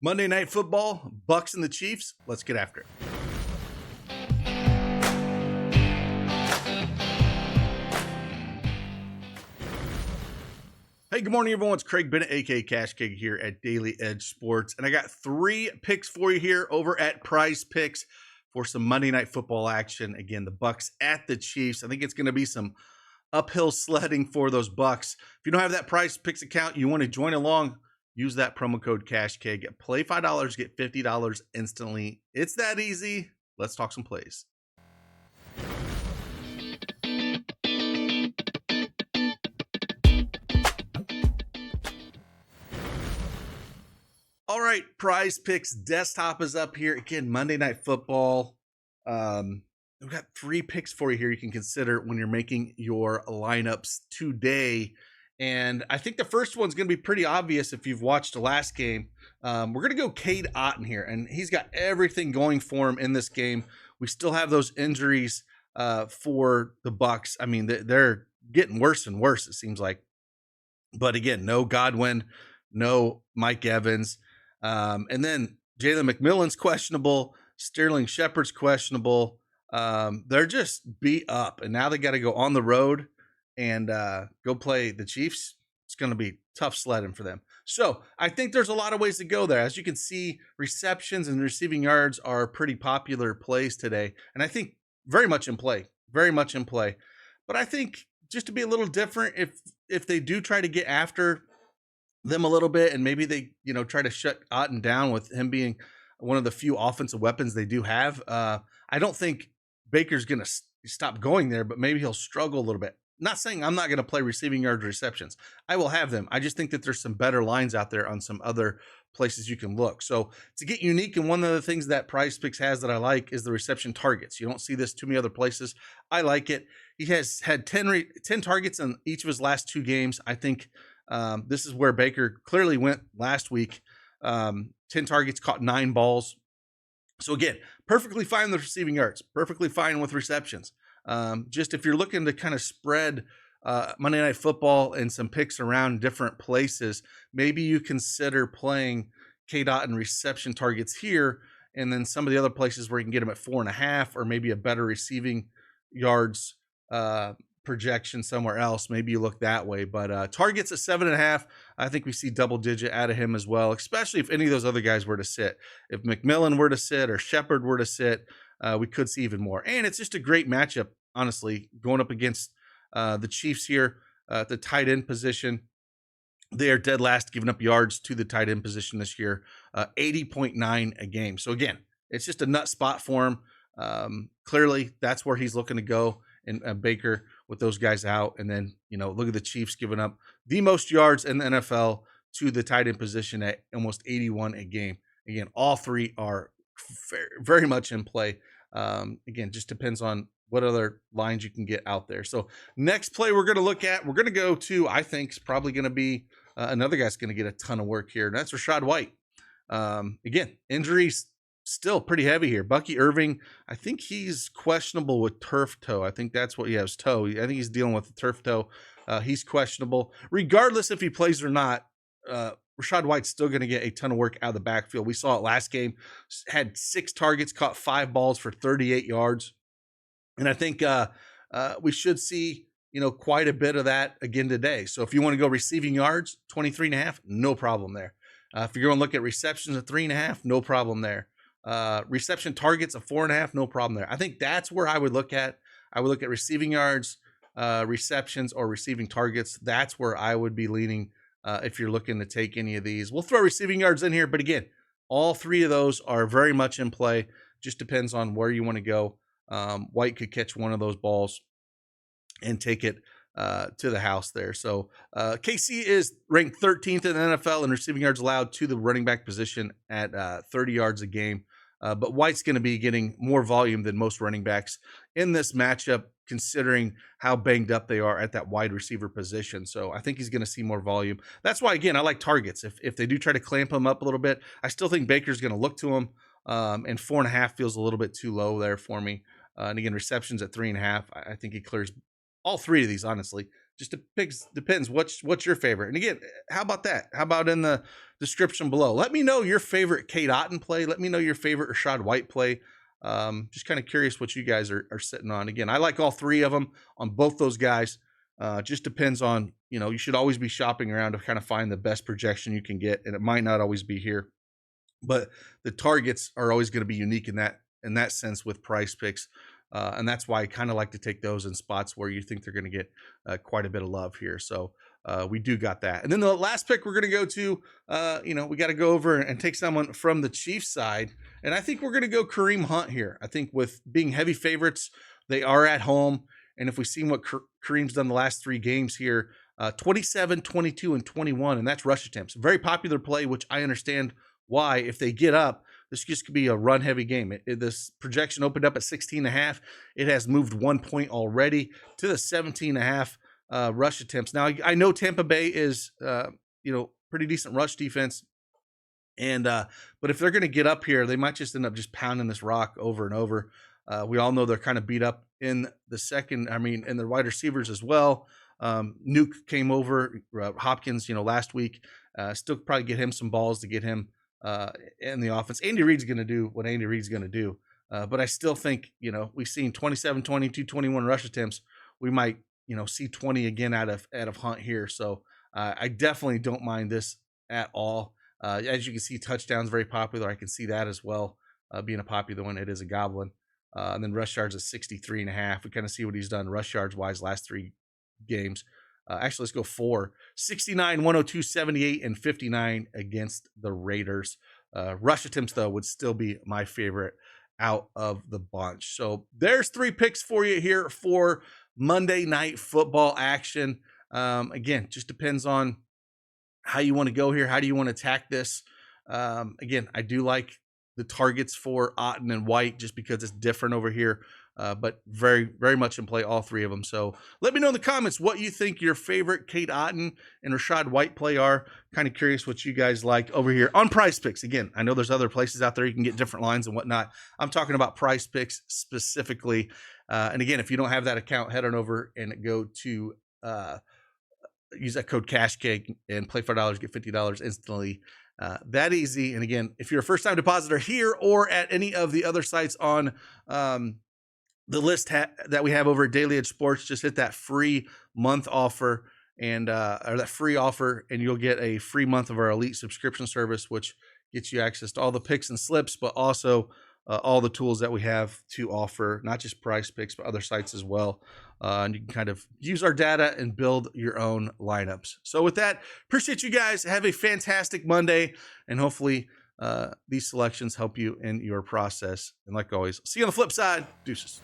Monday Night Football, Bucks and the Chiefs. Let's get after it. Hey, good morning, everyone. It's Craig Bennett, aka Cash Cake, here at Daily Edge Sports. And I got 3 picks for you here over at Prizepicks for some Monday Night Football action. Again, the Bucks at the Chiefs. I think it's going to be some uphill sledding for those Bucks. If you don't have that Prizepicks account, you want to join along, use that promo code CashCake. Play $5, get $50 instantly. It's that easy. Let's talk some plays. All right, Prizepicks desktop is up here. Again, Monday Night Football. We've got 3 picks for you here you can consider when you're making your lineups today. And I think the first one's going to be pretty obvious if you've watched the last game. We're going to go Cade Otton here, and he's got everything going for him in this game. We still have those injuries for the Bucks. I mean, they're getting worse and worse, it seems like. But again, no Godwin, no Mike Evans. And then Jalen McMillan's questionable. Sterling Shepard's questionable. They're just beat up, and now they got to go on the road and go play the Chiefs. It's going to be tough sledding for them. So I think there's a lot of ways to go there. As you can see, receptions and receiving yards are pretty popular plays today, and I think very much in play. But I think just to be a little different, if they do try to get after them a little bit, and maybe they try to shut Otton down with him being one of the few offensive weapons they do have. I don't think Baker's going to stop going there, but maybe he'll struggle a little bit. Not saying I'm not going to play receiving yards receptions. I will have them. I just think that there's some better lines out there on some other places you can look. So to get unique, and one of the things that Prizepicks has that I like is the reception targets. You don't see this too many other places. I like it. He has had 10 targets in each of his last 2 games. I think this is where Baker clearly went last week. 10 targets, caught 9 balls. So again, perfectly fine with receiving yards, perfectly fine with receptions. Just if you're looking to kind of spread Monday Night Football and some picks around different places, maybe you consider playing Cade Otton reception targets here, and then some of the other places where you can get them at 4.5, or maybe a better receiving yards projection somewhere else. Maybe you look that way, but targets at 7.5. I think we see double digit out of him as well, especially if any of those other guys were to sit. If McMillan were to sit or Shepard were to sit, we could see even more. And it's just a great matchup, honestly, going up against the Chiefs here at the tight end position. They are dead last giving up yards to the tight end position this year, 80.9 a game. So again, it's just a nut spot for him. Clearly, that's where he's looking to go. And Baker with those guys out. And then, look at the Chiefs giving up the most yards in the NFL to the tight end position at almost 81 a game. Again, all 3 are very much in play. Again, just depends on what other lines you can get out there. So next play we're going to look at, we're going to go to, I think, is probably going to be another guy's going to get a ton of work here. And that's Rashad White. Again, injuries still pretty heavy here. Bucky Irving, I think he's questionable with turf toe. I think that's what he has, toe. I think he's dealing with the turf toe. He's questionable. Regardless if he plays or not, Rashad White's still going to get a ton of work out of the backfield. We saw it last game. Had 6 targets, caught 5 balls for 38 yards. And I think we should see, quite a bit of that again today. So if you want to go receiving yards, 23.5, no problem there. If you're going to look at receptions at 3.5, no problem there. Reception targets of 4.5, no problem there. I think that's where I would look at. I would look at receiving yards, receptions, or receiving targets. That's where I would be leaning if you're looking to take any of these. We'll throw receiving yards in here, but again, all 3 of those are very much in play. Just depends on where you want to go. White could catch one of those balls and take it to the house there. So KC is ranked 13th in the NFL in receiving yards allowed to the running back position at 30 yards a game. But White's going to be getting more volume than most running backs in this matchup, considering how banged up they are at that wide receiver position. So I think he's going to see more volume. That's why, again, I like targets. If they do try to clamp him up a little bit, I still think Baker's going to look to him. And 4.5 feels a little bit too low there for me. And again, receptions at 3.5. I think he clears all 3 of these, honestly. just depends what's your favorite. And again, how about that? How about in the description below? Let me know your favorite Cade Otton play. Let me know your favorite Rashad White play. Just kind of curious what you guys are sitting on. Again, I like all three of them on both those guys. Just depends on, you should always be shopping around to kind of find the best projection you can get. And it might not always be here, but the targets are always going to be unique in that sense with PrizePicks. And that's why I kind of like to take those in spots where you think they're going to get quite a bit of love here. So we do got that. And then the last pick we're going to go to, we got to go over and take someone from the Chiefs side. And I think we're going to go Kareem Hunt here. I think with being heavy favorites, they are at home. And if we've seen what Kareem's done the last 3 games here, 27, 22, and 21, and that's rush attempts. Very popular play, which I understand why. If they get up, this just could be a run-heavy game. This projection opened up at 16.5. It has moved 1 point already to the 17.5 rush attempts. Now, I know Tampa Bay is, pretty decent rush defense. And but if they're going to get up here, they might just end up just pounding this rock over and over. We all know they're kind of beat up in the second. And the wide receivers as well. Nuke came over, Hopkins, last week. Still probably get him some balls to get him in the offense. Andy Reid's going to do what Andy Reid's going to do. But I still think, we've seen 27, 22, 21 rush attempts. We might, see 20 again out of Hunt here. So I definitely don't mind this at all. As you can see, touchdowns very popular. I can see that as well, being a popular one. It is a goblin. And then rush yards at 63.5. We kind of see what he's done rush yards wise last 3 games. Actually, let's go 4. 69, 102, 78, and 59 against the Raiders. Rush attempts, though, would still be my favorite out of the bunch. So there's 3 picks for you here for Monday Night Football action. Again, just depends on how you want to go here. How do you want to attack this? Again, I do like the targets for Otton and White just because it's different over here. But very, very much in play, all 3 of them. So let me know in the comments what you think your favorite Cade Otton and Rashad White play are. Kind of curious what you guys like over here on PrizePicks. Again, I know there's other places out there you can get different lines and whatnot. I'm talking about PrizePicks specifically. And again, if you don't have that account, head on over and go to use that code CashCake and play $5, get $50 instantly. That easy. And again, if you're a first-time depositor here or at any of the other sites on the list that we have over at Daily Edge Sports, just hit that free month offer and or that free offer, and you'll get a free month of our elite subscription service, which gets you access to all the picks and slips, but also all the tools that we have to offer, not just PrizePicks, but other sites as well. And you can kind of use our data and build your own lineups. So with that, appreciate you guys. Have a fantastic Monday, and hopefully these selections help you in your process. And like always, see you on the flip side. Deuces.